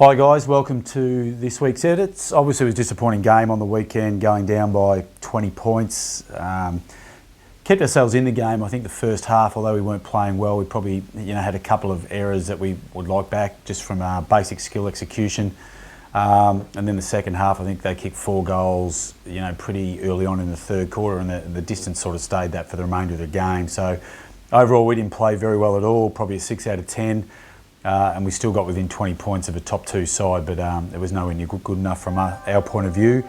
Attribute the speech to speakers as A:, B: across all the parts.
A: Hi guys, welcome to this week's edits. Obviously it was a disappointing game on the weekend, going down by 20 points. Kept ourselves in the game. I think the first half, although we weren't playing well, we probably had a couple of errors that we would like back just from our basic skill execution. And then the second half, I think they kicked 4 goals, pretty early on in the third quarter, and the distance sort of stayed that for the remainder of the game. So overall, we didn't play very well at all, probably a 6 out of 10. And we still got within 20 points of a top 2 side, but it was nowhere near good enough from our point of view.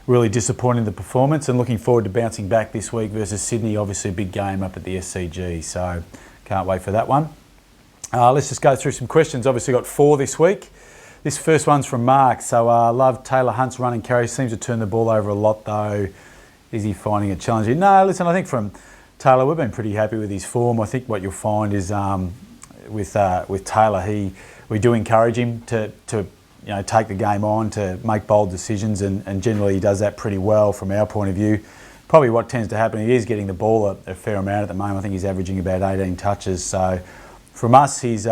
A: Really disappointed in the performance, and looking forward to bouncing back this week versus Sydney. Obviously a big game up at the SCG, so can't wait for that one. Let's just go through some questions. Obviously got 4 this week. This first one's from Mark. So love Taylor Hunt's run and carry. Seems to turn the ball over a lot though. Is he finding it challenging? No, listen, I think from Taylor, we've been pretty happy with his form. I think what you'll find is with Taylor, we do encourage him to take the game on, to make bold decisions, and generally he does that pretty well from our point of view. Probably what tends to happen, he is getting the ball a fair amount at the moment. I think he's averaging about 18 touches. So from us, he's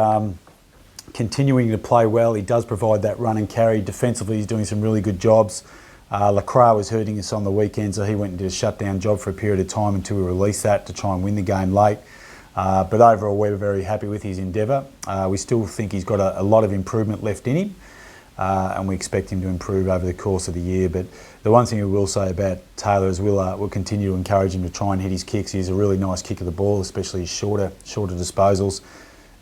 A: continuing to play well. He does provide that run and carry. Defensively, he's doing some really good jobs. Lacroix was hurting us on the weekend, so he went and did a shutdown job for a period of time until we released that to try and win the game late. But overall, we're very happy with his endeavour. We still think he's got a lot of improvement left in him, and we expect him to improve over the course of the year. But the one thing we will say about Taylor is we'll continue to encourage him to try and hit his kicks. He's a really nice kick of the ball, especially his shorter disposals,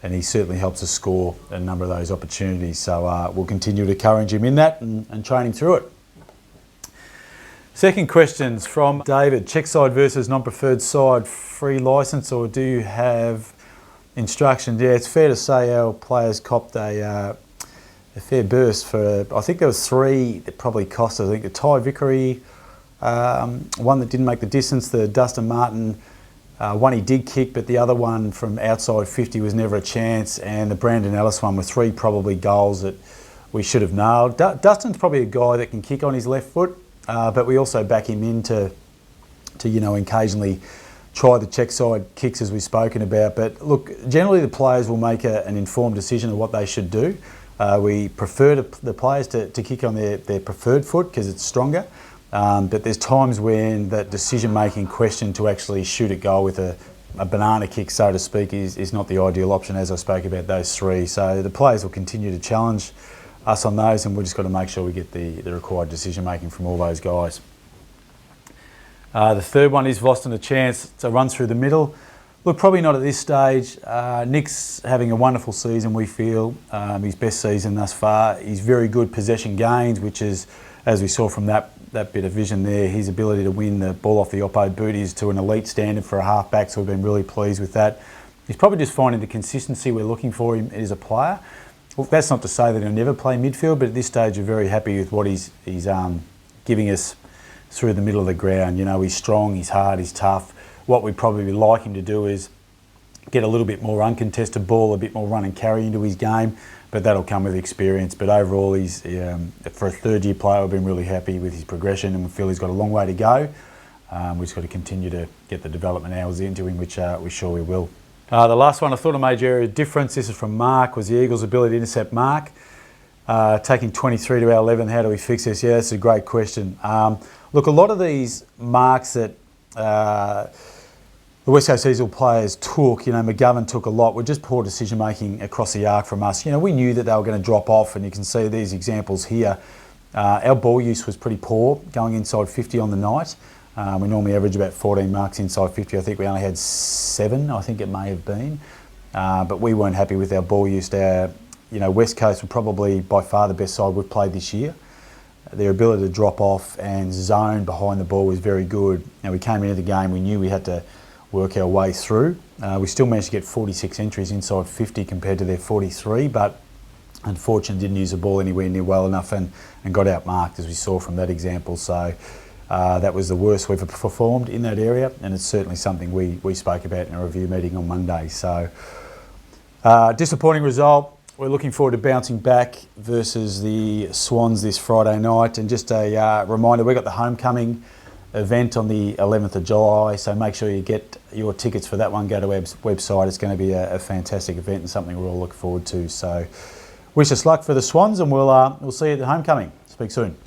A: and he certainly helps us score a number of those opportunities. So we'll continue to encourage him in that and train him through it. Second question's from David. Check side versus non-preferred side, free licence, or do you have instructions? Yeah, it's fair to say our players copped a fair burst for, I think there was 3 that probably cost us. I think the Ty Vickery, one that didn't make the distance, the Dustin Martin, one he did kick, but the other one from outside 50 was never a chance, and the Brandon Ellis one were 3 probably goals that we should have nailed. Dustin's probably a guy that can kick on his left foot. But we also back him in to occasionally try the check side kicks as we've spoken about. But look, generally the players will make an informed decision of what they should do. We prefer the players to kick on their preferred foot because it's stronger. But there's times when that decision-making question to actually shoot at goal with a banana kick, so to speak, is not the ideal option, as I spoke about those 3. So the players will continue to challenge us on those, and we've just got to make sure we get the required decision making from all those guys. The third one is Voston a chance to run through the middle. Look, probably not at this stage. Nick's having a wonderful season, we feel, his best season thus far. He's very good possession gains, which is, as we saw from that bit of vision there, his ability to win the ball off the oppo boot is to an elite standard for a half-back, so we've been really pleased with that. He's probably just finding the consistency we're looking for him as a player. Well, that's not to say that he'll never play midfield, but at this stage we're very happy with what he's giving us through the middle of the ground. He's strong, he's hard, he's tough. What we'd probably like him to do is get a little bit more uncontested ball, a bit more run and carry into his game, but that'll come with experience. But overall, he's for a third-year player, we've been really happy with his progression, and we feel he's got a long way to go. We've just got to continue to get the development hours into him, which we're sure we will. The last one, I thought a major area of difference, this is from Mark, was the Eagles' ability to intercept mark. Taking 23 to our 11, how do we fix this? Yeah, that's a great question. Look, a lot of these marks that the West Coast Eagles players took, McGovern took a lot, were just poor decision making across the arc from us. We knew that they were going to drop off, and you can see these examples here. Our ball use was pretty poor, going inside 50 on the night. We normally average about 14 marks inside 50. I think we only had 7, I think it may have been. But we weren't happy with our ball use. West Coast were probably by far the best side we've played this year. Their ability to drop off and zone behind the ball was very good. We came into the game, we knew we had to work our way through. We still managed to get 46 entries inside 50 compared to their 43, but unfortunately didn't use the ball anywhere near well enough and got outmarked, as we saw from that example. So that was the worst we've ever performed in that area, and it's certainly something we spoke about in a review meeting on Monday. So disappointing result. We're looking forward to bouncing back versus the Swans this Friday night. And just a reminder, we've got the homecoming event on the 11th of July, so make sure you get your tickets for that one. Go to our website. It's going to be a fantastic event and something we're all looking forward to. So Wish us luck for the Swans, and we'll see you at the homecoming. Speak soon.